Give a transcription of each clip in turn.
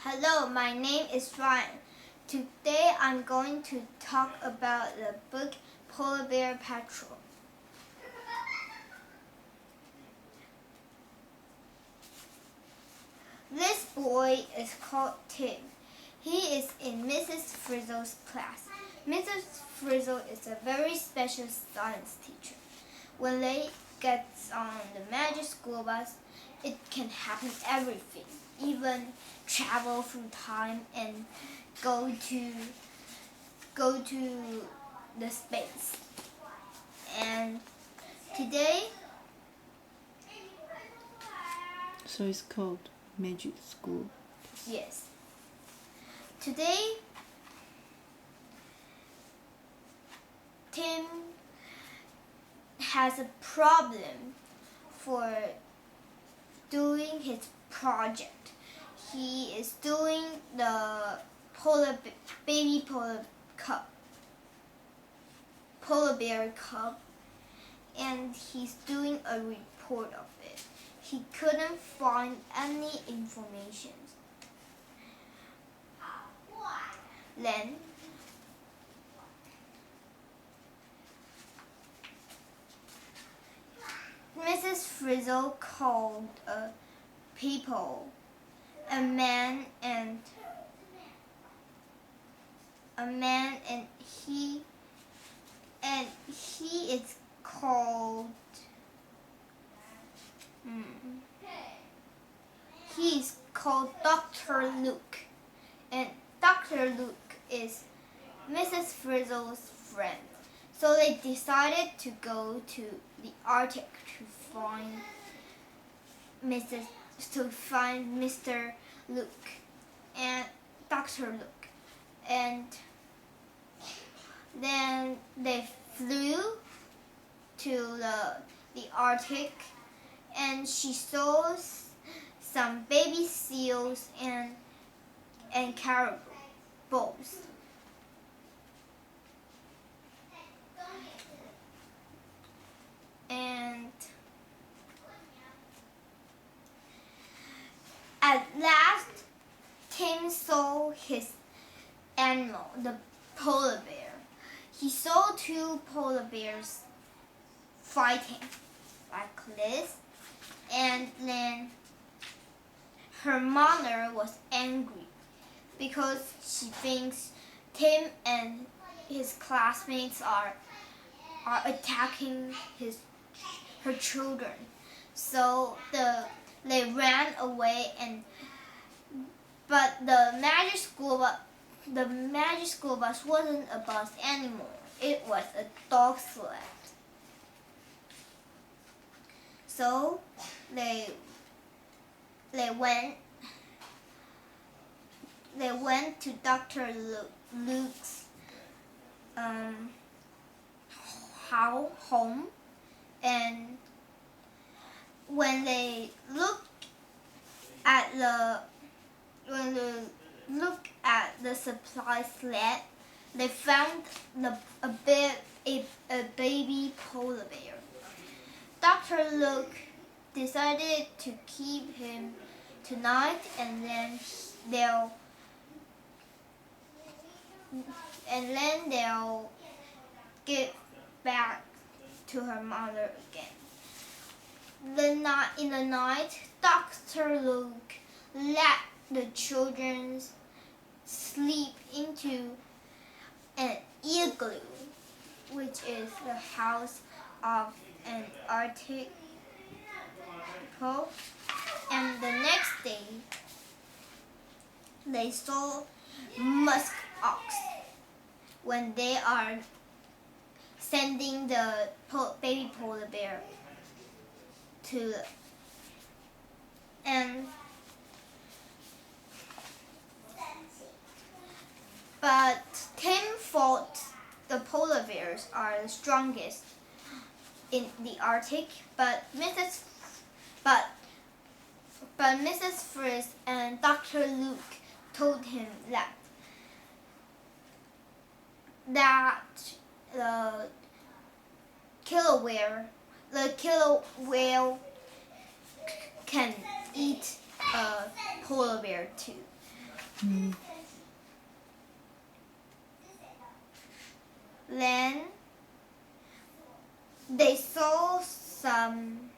Hello, my name is Ryan. Today I'm going to talk about the book Polar Bear Patrol. This boy is called Tim. He is in Mrs. Frizzle's class. Mrs. Frizzle is a very special science teacher. When they get on the magic school bus, it can happen everything, even travel through time and go to the space. And today, So it's called Magic School. yes. Today, Tim has a problem for doing his project. He is doing the baby polar bear cub, and he's doing a report of it. He couldn't find any information. Then Mrs. Frizzle called people, a man and he is called he is called Dr. Luke, and Dr. Luke is Mrs. Frizzle's friend. So they decided to go to the Arctic to find Mr. Luke and Dr. Luke. And then they flew to the Arctic, and she saw some baby seals and caribous. And at last, Tim saw his animal, the polar bear. He saw two polar bears fighting like this, and then her mother was angry because she thinks Tim and his classmates are attacking her children. So they ran away, but the magic school bus wasn't a bus anymore. It was a dog sled. So they went to Dr. Luke's home, and when they looked at the supply sled, they found a baby polar bear. Dr. Luke decided to keep him tonight, and then they'll get back to her mother again. In the night, Dr. Luke let the children sleep into an igloo, which is the house of an Arctic people. And the next day, they saw musk ox when they are sending the baby polar bear to but Tim thought the polar bears are the strongest in the Arctic, but Mrs. Friz and Dr. Luke told him that the killer whale can eat a polar bear too. Then they saw some.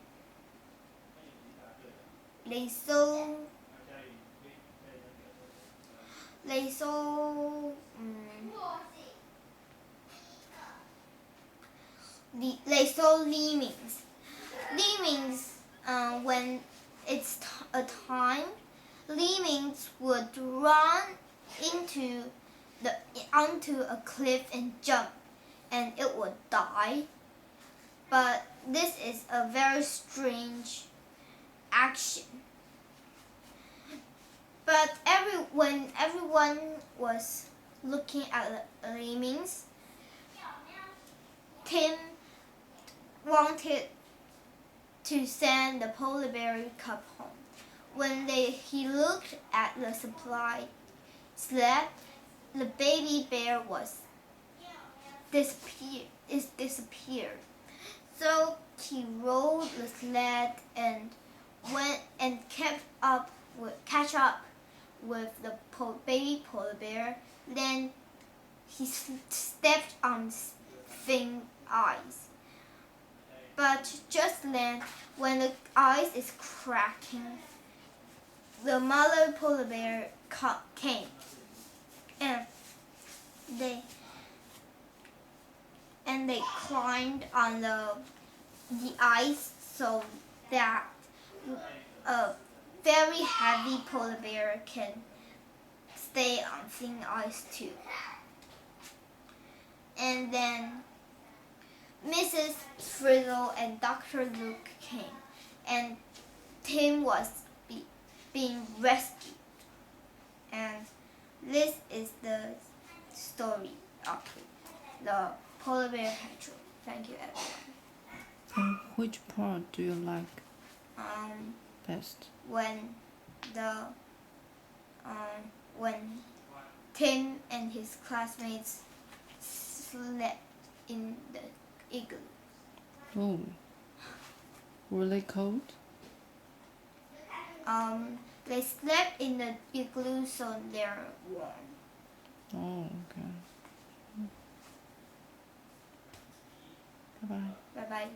They saw. They saw. They saw lemmings. Lemmings, when it's a time, lemmings would run onto a cliff and jump, and it would die. But this is a very strange action. But when everyone was looking at the lemmings, Tim wanted to send the polar bear cub home. When he looked at the supply sled, the baby bear was disappeared. So he rode the sled and went and catch up with the baby polar bear. Then he stepped on Finn's eyes. But just then, when the ice is cracking, the mother polar bear came, and they climbed on the ice so that a very heavy polar bear can stay on thin ice too. And then Mrs. Frizzle and Dr. Luke came, and Tim was being rescued. And this is the story of the polar bear patrol. Thank you, everyone. Which part do you like best? When Tim and his classmates slept in the igloo. Oh, were they cold? They slept in the igloo so they're warm. Oh, okay. Bye-bye. Bye-bye.